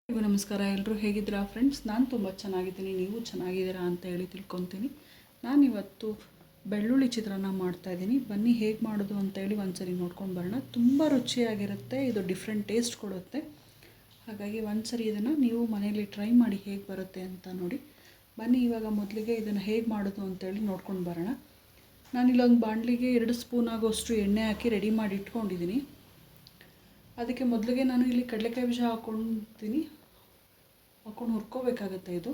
ಎಲ್ಲರಿಗೂ ನಮಸ್ಕಾರ. ಎಲ್ಲರೂ ಹೇಗಿದ್ದೀರಾ ಫ್ರೆಂಡ್ಸ್? ನಾನು ತುಂಬ ಚೆನ್ನಾಗಿದ್ದೀನಿ, ನೀವು ಚೆನ್ನಾಗಿದ್ದೀರಾ ಅಂತ ಹೇಳಿ ತಿಳ್ಕೊತೀನಿ. ನಾನಿವತ್ತು ಬೆಳ್ಳುಳ್ಳಿ ಚಿತ್ರಾನ್ನ ಮಾಡ್ತಾಯಿದ್ದೀನಿ. ಬನ್ನಿ ಹೇಗೆ ಮಾಡೋದು ಅಂತೇಳಿ ಒಂದ್ಸರಿ ನೋಡ್ಕೊಂಡು ಬರೋಣ. ತುಂಬ ರುಚಿಯಾಗಿರುತ್ತೆ, ಇದು ಡಿಫ್ರೆಂಟ್ ಟೇಸ್ಟ್ ಕೊಡುತ್ತೆ. ಹಾಗಾಗಿ ಒಂದ್ಸರಿ ಇದನ್ನು ನೀವು ಮನೆಯಲ್ಲಿ ಟ್ರೈ ಮಾಡಿ ಹೇಗೆ ಬರುತ್ತೆ ಅಂತ ನೋಡಿ. ಬನ್ನಿ ಇವಾಗ ಮೊದಲಿಗೆ ಇದನ್ನು ಹೇಗೆ ಮಾಡೋದು ಅಂತೇಳಿ ನೋಡ್ಕೊಂಡು ಬರೋಣ. ನಾನಿಲ್ಲೊಂದು ಬಾಣಲಿಗೆ 2 ಸ್ಪೂನ್ ಆಗೋಷ್ಟು ಎಣ್ಣೆ ಹಾಕಿ ರೆಡಿ ಮಾಡಿ ಇಟ್ಕೊಂಡಿದ್ದೀನಿ. ಅದಕ್ಕೆ ಮೊದಲಿಗೆ ನಾನು ಇಲ್ಲಿ ಕಡಲೆಕಾಯಿ ಬೀಜ ಹಾಕ್ಕೊಂಡು ಹುರ್ಕೋಬೇಕಾಗುತ್ತೆ. ಇದು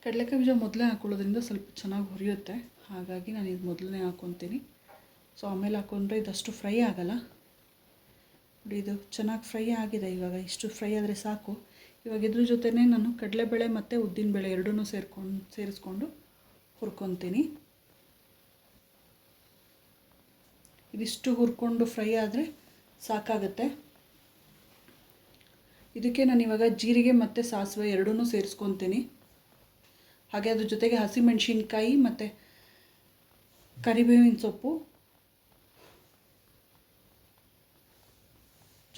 ಕಡಲೆಕಾಯಿ ಬೀಜ ಮೊದಲೇ ಹಾಕ್ಕೊಳ್ಳೋದ್ರಿಂದ ಸ್ವಲ್ಪ ಚೆನ್ನಾಗಿ ಹುರಿಯುತ್ತೆ. ಹಾಗಾಗಿ ನಾನು ಇದು ಮೊದಲನೇ ಹಾಕ್ಕೊತೀನಿ. ಸೊ ಆಮೇಲೆ ಹಾಕ್ಕೊಂಡ್ರೆ ಇದಷ್ಟು ಫ್ರೈ ಆಗೋಲ್ಲ. ನೋಡಿ, ಇದು ಚೆನ್ನಾಗಿ ಫ್ರೈ ಆಗಿದೆ. ಇವಾಗ ಇಷ್ಟು ಫ್ರೈ ಆದರೆ ಸಾಕು. ಇವಾಗ ಇದ್ರ ಜೊತೆನೇ ನಾನು ಕಡಲೆಬೇಳೆ ಮತ್ತು ಉದ್ದಿನಬೇಳೆ ಎರಡನ್ನೂ ಸೇರಿಸ್ಕೊಂಡು ಹುರ್ಕೊತೀನಿ. ಇದಿಷ್ಟು ಹುರ್ಕೊಂಡು ಫ್ರೈ ಆದರೆ ಸಾಕಾಗುತ್ತೆ. ಇದಕ್ಕೆ ನಾನು ಇವಾಗ ಜೀರಿಗೆ ಮತ್ತು ಸಾಸಿವೆ ಎರಡನ್ನೂ ಸೇರಿಸ್ಕೊತೀನಿ. ಹಾಗೆ ಅದ್ರ ಜೊತೆಗೆ ಹಸಿಮೆಣಸಿನ್ಕಾಯಿ ಮತ್ತು ಕರಿಬೇವಿನ ಸೊಪ್ಪು,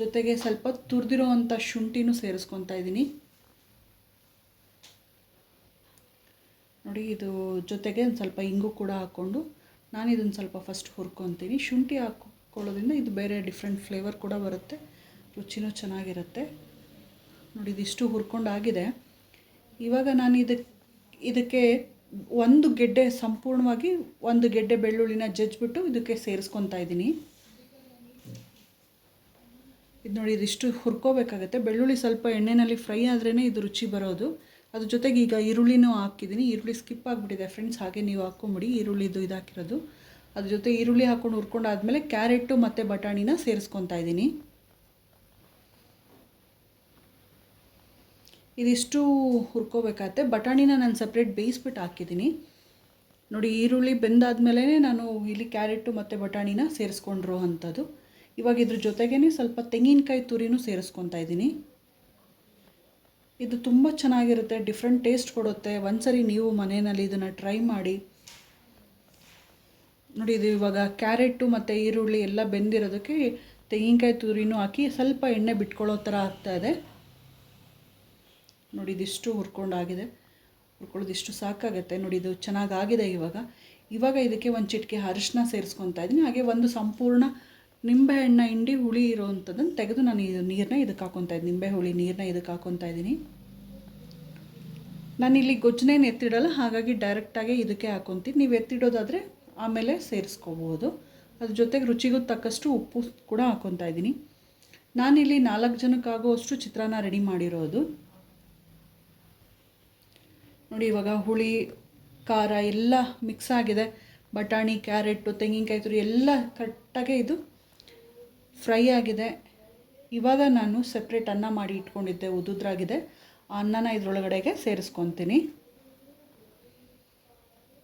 ಜೊತೆಗೆ ಸ್ವಲ್ಪ ತುರಿದಿರೋ ಅಂಥ ಶುಂಠಿನೂ ಸೇರಿಸ್ಕೊತಾ ಇದ್ದೀನಿ. ನೋಡಿ, ಇದು ಜೊತೆಗೆ ಒಂದು ಸ್ವಲ್ಪ ಇಂಗು ಕೂಡ ಹಾಕ್ಕೊಂಡು ನಾನು ಇದನ್ನು ಸ್ವಲ್ಪ ಫಸ್ಟ್ ಹುರ್ಕೊತೀನಿ. ಶುಂಠಿ ಹಾಕ್ಕೊಳ್ಳೋದ್ರಿಂದ ಇದು ಬೇರೆ ಡಿಫ್ರೆಂಟ್ ಫ್ಲೇವರ್ ಕೂಡ ಬರುತ್ತೆ, ರುಚಿನೂ ಚೆನ್ನಾಗಿರುತ್ತೆ. ನೋಡಿ, ಇದಿಷ್ಟು ಹುರ್ಕೊಂಡಾಗಿದೆ. ಇವಾಗ ನಾನು ಇದಕ್ಕೆ ಒಂದು ಗೆಡ್ಡೆ ಸಂಪೂರ್ಣವಾಗಿ ಒಂದು ಗೆಡ್ಡೆ ಬೆಳ್ಳುಳ್ಳಿನ ಜಜ್ಜಿಬಿಟ್ಟು ಇದಕ್ಕೆ ಸೇರಿಸ್ಕೊತಾ ಇದ್ದೀನಿ. ಇದು ನೋಡಿ, ಇದಿಷ್ಟು ಹುರ್ಕೋಬೇಕಾಗತ್ತೆ. ಬೆಳ್ಳುಳ್ಳಿ ಸ್ವಲ್ಪ ಎಣ್ಣೆಯಲ್ಲಿ ಫ್ರೈ ಆದ್ರೇ ಇದು ರುಚಿ ಬರೋದು. ಅದ್ರ ಜೊತೆಗೆ ಈಗ ಈರುಳ್ಳಿನೂ ಹಾಕಿದ್ದೀನಿ. ಈರುಳ್ಳಿ ಸ್ಕಿಪ್ ಆಗಿಬಿಟ್ಟಿದೆ ಫ್ರೆಂಡ್ಸ್, ಹಾಗೆ ನೀವು ಹಾಕ್ಕೊಂಬಿಡಿ. ಈರುಳ್ಳಿದು ಇದು ಹಾಕಿರೋದು. ಅದ್ರ ಜೊತೆ ಈರುಳ್ಳಿ ಹಾಕ್ಕೊಂಡು ಹುರ್ಕೊಂಡಾದ್ಮೇಲೆ ಕ್ಯಾರೆಟು ಮತ್ತು ಬಟಾಣಿನ ಸೇರಿಸ್ಕೊತಾ ಇದ್ದೀನಿ. ಇದಿಷ್ಟು ಹುರ್ಕೋಬೇಕಾಗತ್ತೆ. ಬಟಾಣಿನ ನಾನು ಸಪ್ರೇಟ್ ಬೇಯಿಸ್ಬಿಟ್ಟು ಹಾಕಿದ್ದೀನಿ. ನೋಡಿ, ಈರುಳ್ಳಿ ಬೆಂದಾದ್ಮೇಲೆ ನಾನು ಇಲ್ಲಿ ಕ್ಯಾರೆಟು ಮತ್ತು ಬಟಾಣಿನ ಸೇರಿಸ್ಕೊಂಡಿರೋ ಅಂಥದ್ದು. ಇವಾಗ ಇದ್ರ ಜೊತೆಗೇ ಸ್ವಲ್ಪ ತೆಂಗಿನಕಾಯಿ ತುರಿನೂ ಸೇರಿಸ್ಕೊತಾ ಇದ್ದೀನಿ. ಇದು ತುಂಬ ಚೆನ್ನಾಗಿರುತ್ತೆ, ಡಿಫ್ರೆಂಟ್ ಟೇಸ್ಟ್ ಕೊಡುತ್ತೆ. ಒಂದ್ಸರಿ ನೀವು ಮನೆಯಲ್ಲಿ ಇದನ್ನು ಟ್ರೈ ಮಾಡಿ ನೋಡಿ. ಇದು ಇವಾಗ ಕ್ಯಾರೆಟು ಮತ್ತು ಈರುಳ್ಳಿ ಎಲ್ಲ ಬೆಂದಿರೋದಕ್ಕೆ ತೆಂಗಿನಕಾಯಿ ತುರಿನೂ ಹಾಕಿ ಸ್ವಲ್ಪ ಎಣ್ಣೆ ಬಿಟ್ಕೊಳ್ಳೋ ಥರ ಆಗ್ತಾಯಿದೆ. ನೋಡಿ, ಇದಿಷ್ಟು ಹುರ್ಕೊಂಡಾಗಿದೆ. ಹುರ್ಕೊಳ್ಳೋದಿಷ್ಟು ಸಾಕಾಗುತ್ತೆ. ನೋಡಿ, ಇದು ಚೆನ್ನಾಗಾಗಿದೆ. ಇವಾಗ ಇದಕ್ಕೆ ಒಂದು ಚಿಟಿಕೆ ಅರಿಶಿನ ಸೇರಿಸ್ಕೊತಾ ಇದ್ದೀನಿ. ಹಾಗೆ ಒಂದು ಸಂಪೂರ್ಣ ನಿಂಬೆಹಣ್ಣ ಹಿಂಡಿ ಹುಳಿ ಇರೋವಂಥದ್ದನ್ನು ತೆಗೆದು ನಾನು ನೀರನ್ನ ಇದಕ್ಕೆ ಹಾಕ್ಕೊತಾ ಇದ್ದೀನಿ. ನಿಂಬೆ ಹುಳಿ ನೀರನ್ನ ಇದಕ್ಕೆ ಹಾಕ್ಕೊತಾ ಇದ್ದೀನಿ. ನಾನಿಲ್ಲಿ ಗೊಜ್ಜನೇನು ಎತ್ತಿಡಲ್ಲ, ಹಾಗಾಗಿ ಡೈರೆಕ್ಟಾಗಿ ಇದಕ್ಕೆ ಹಾಕ್ಕೊತೀನಿ. ನೀವು ಎತ್ತಿಡೋದಾದರೆ ಆಮೇಲೆ ಸೇರಿಸ್ಕೋಬೋದು. ಅದ್ರ ಜೊತೆಗೆ ರುಚಿಗೂ ತಕ್ಕಷ್ಟು ಉಪ್ಪು ಕೂಡ ಹಾಕ್ಕೊತಾ ಇದ್ದೀನಿ. ನಾನಿಲ್ಲಿ 4 ಜನಕ್ಕಾಗುವಷ್ಟು ಚಿತ್ರಾನ್ನ ರೆಡಿ ಮಾಡಿರೋದು. ನೋಡಿ, ಇವಾಗ ಹುಳಿ ಖಾರ ಎಲ್ಲ ಮಿಕ್ಸ್ ಆಗಿದೆ. ಬಟಾಣಿ, ಕ್ಯಾರೆಟು, ತೆಂಗಿನಕಾಯಿ ತುರಿ ಎಲ್ಲ ಕರೆಕ್ಟಾಗಿ ಇದು ಫ್ರೈ ಆಗಿದೆ. ಇವಾಗ ನಾನು ಸಪ್ರೇಟ್ ಅನ್ನ ಮಾಡಿ ಇಟ್ಕೊಂಡಿದ್ದೆ, ಉದುದ್ರಾಗಿದೆ. ಆ ಅನ್ನನ ಇದರೊಳಗಡೆಗೆ ಸೇರಿಸ್ಕೊತೀನಿ.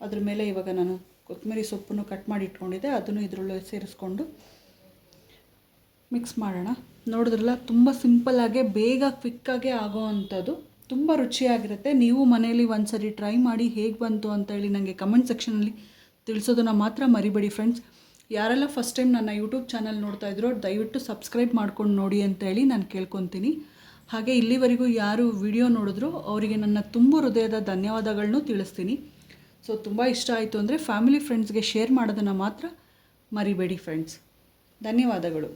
ಅದ್ರ ಮೇಲೆ ಇವಾಗ ನಾನು ಕೊತ್ತಂಬರಿ ಸೊಪ್ಪನ್ನು ಕಟ್ ಮಾಡಿ ಇಟ್ಕೊಂಡಿದ್ದೆ, ಅದನ್ನು ಇದರೊಳಗೆ ಸೇರಿಸ್ಕೊಂಡು ಮಿಕ್ಸ್ ಮಾಡೋಣ. ನೋಡಿದ್ರಲ್ಲ, ತುಂಬ ಸಿಂಪಲ್ಲಾಗೆ ಬೇಗ ಕ್ವಿಕ್ಕಾಗೆ ಆಗೋ ಅಂಥದ್ದು, ತುಂಬ ರುಚಿಯಾಗಿರುತ್ತೆ. ನೀವು ಮನೆಯಲ್ಲಿ ಒಂದ್ಸರಿ ಟ್ರೈ ಮಾಡಿ ಹೇಗೆ ಬಂತು ಅಂತೇಳಿ ನನಗೆ ಕಮೆಂಟ್ ಸೆಕ್ಷನಲ್ಲಿ ತಿಳಿಸೋದನ್ನು ಮಾತ್ರ ಮರಿಬೇಡಿ ಫ್ರೆಂಡ್ಸ್. ಯಾರೆಲ್ಲ ಫಸ್ಟ್ ಟೈಮ್ ನನ್ನ ಯೂಟ್ಯೂಬ್ ಚಾನಲ್ ನೋಡ್ತಾ ಇದ್ರೋ ದಯವಿಟ್ಟು ಸಬ್ಸ್ಕ್ರೈಬ್ ಮಾಡ್ಕೊಂಡು ನೋಡಿ ಅಂತೇಳಿ ನಾನು ಕೇಳ್ಕೊತೀನಿ. ಹಾಗೆ ಇಲ್ಲಿವರೆಗೂ ಯಾರು ವಿಡಿಯೋ ನೋಡಿದ್ರು ಅವರಿಗೆ ನನ್ನ ತುಂಬ ಹೃದಯದ ಧನ್ಯವಾದಗಳನ್ನೂ ತಿಳಿಸ್ತೀನಿ. ಸೊ ತುಂಬ ಇಷ್ಟ ಆಯಿತು ಅಂದರೆ ಫ್ಯಾಮಿಲಿ ಫ್ರೆಂಡ್ಸ್ಗೆ ಶೇರ್ ಮಾಡೋದನ್ನು ಮಾತ್ರ ಮರಿಬೇಡಿ ಫ್ರೆಂಡ್ಸ್. ಧನ್ಯವಾದಗಳು.